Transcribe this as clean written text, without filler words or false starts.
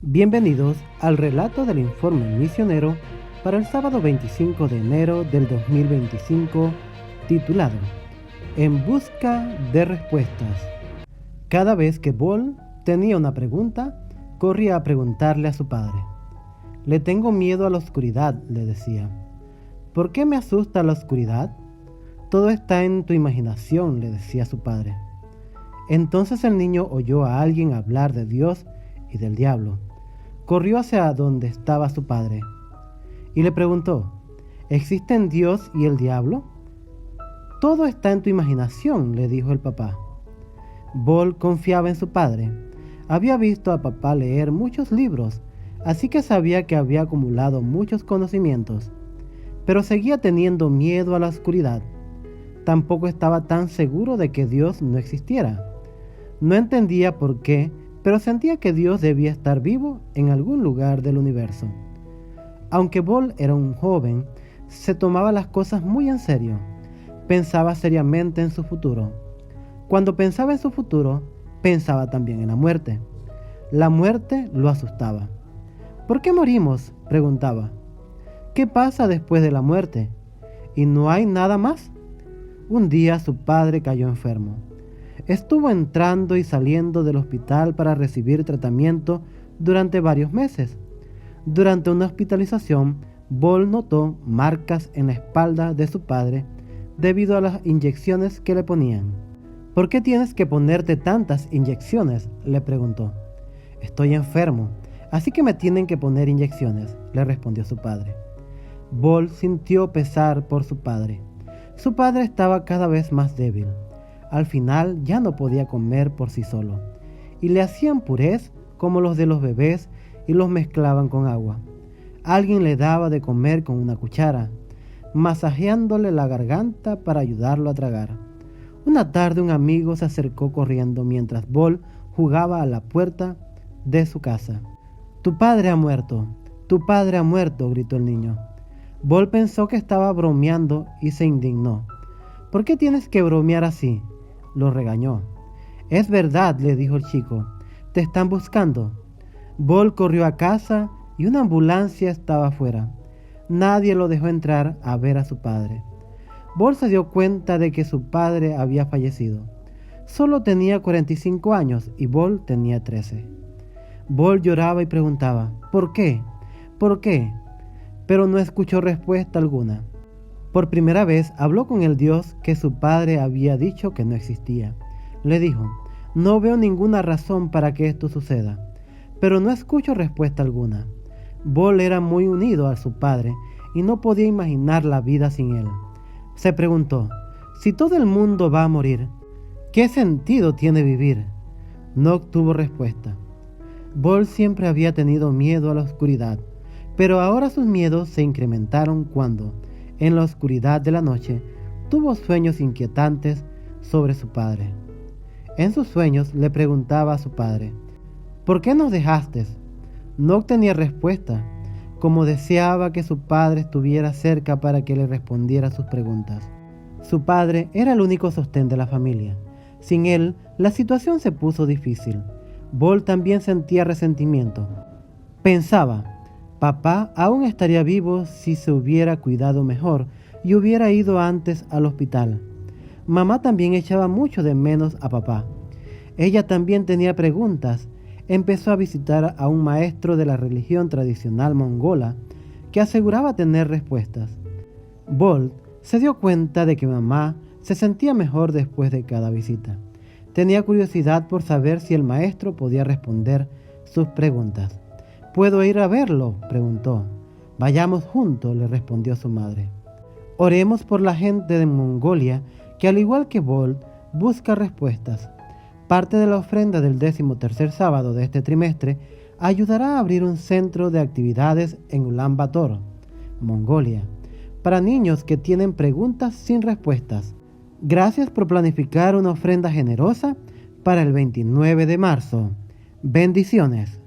Bienvenidos al relato del informe misionero para el sábado 25 de enero del 2025, titulado En busca de respuestas. Cada vez que Bol tenía una pregunta, corría a preguntarle a su padre. Le tengo miedo a la oscuridad, le decía. ¿Por qué me asusta la oscuridad? Todo está en tu imaginación, le decía su padre. Entonces el niño oyó a alguien hablar de Dios y del diablo. Corrió hacia donde estaba su padre y le preguntó, ¿existen Dios y el diablo? Todo está en tu imaginación, le dijo el papá. Bol confiaba en su padre. Había visto a papá leer muchos libros, así que sabía que había acumulado muchos conocimientos, pero seguía teniendo miedo a la oscuridad. Tampoco estaba tan seguro de que Dios no existiera. No entendía por qué, pero sentía que Dios debía estar vivo en algún lugar del universo. Aunque Bol era un joven, se tomaba las cosas muy en serio. Pensaba seriamente en su futuro. Cuando pensaba en su futuro, pensaba también en la muerte. La muerte lo asustaba. ¿Por qué morimos?, preguntaba. ¿Qué pasa después de la muerte? ¿Y no hay nada más? Un día su padre cayó enfermo. Estuvo entrando y saliendo del hospital para recibir tratamiento durante varios meses. Durante una hospitalización, Bol notó marcas en la espalda de su padre debido a las inyecciones que le ponían. ¿Por qué tienes que ponerte tantas inyecciones?, le preguntó. Estoy enfermo, así que me tienen que poner inyecciones, le respondió su padre. Bol sintió pesar por su padre. Su padre estaba cada vez más débil. Al final ya no podía comer por sí solo, y le hacían purés como los de los bebés y los mezclaban con agua. Alguien le daba de comer con una cuchara, masajeándole la garganta para ayudarlo a tragar. Una tarde un amigo se acercó corriendo mientras Bol jugaba a la puerta de su casa. «Tu padre ha muerto, tu padre ha muerto», gritó el niño. Bol pensó que estaba bromeando y se indignó. «¿Por qué tienes que bromear así?», lo regañó. «Es verdad», le dijo el chico, «te están buscando». Bol corrió a casa y una ambulancia estaba afuera. Nadie lo dejó entrar a ver a su padre. Bol se dio cuenta de que su padre había fallecido. Solo tenía 45 años y Bol tenía 13. Bol lloraba y preguntaba, ¿por qué? ¿Por qué? Pero no escuchó respuesta alguna. Por primera vez habló con el Dios que su padre había dicho que no existía. Le dijo, no veo ninguna razón para que esto suceda, pero no escucho respuesta alguna. Bol era muy unido a su padre y no podía imaginar la vida sin él. Se preguntó, si todo el mundo va a morir, ¿qué sentido tiene vivir? No obtuvo respuesta. Bol siempre había tenido miedo a la oscuridad, pero ahora sus miedos se incrementaron cuando, en la oscuridad de la noche, tuvo sueños inquietantes sobre su padre. En sus sueños le preguntaba a su padre, ¿por qué nos dejaste? No obtenía respuesta, como deseaba que su padre estuviera cerca para que le respondiera a sus preguntas. Su padre era el único sostén de la familia. Sin él, la situación se puso difícil. Bol también sentía resentimiento. Pensaba, papá aún estaría vivo si se hubiera cuidado mejor y hubiera ido antes al hospital. Mamá también echaba mucho de menos a papá. Ella también tenía preguntas. Empezó a visitar a un maestro de la religión tradicional mongola que aseguraba tener respuestas. Bol se dio cuenta de que mamá se sentía mejor después de cada visita. Tenía curiosidad por saber si el maestro podía responder sus preguntas. ¿Puedo ir a verlo?, preguntó. Vayamos juntos, le respondió su madre. Oremos por la gente de Mongolia que, al igual que Bol, busca respuestas. Parte de la ofrenda del 13º sábado de este trimestre ayudará a abrir un centro de actividades en Ulan Bator, Mongolia, para niños que tienen preguntas sin respuestas. Gracias por planificar una ofrenda generosa para el 29 de marzo. Bendiciones.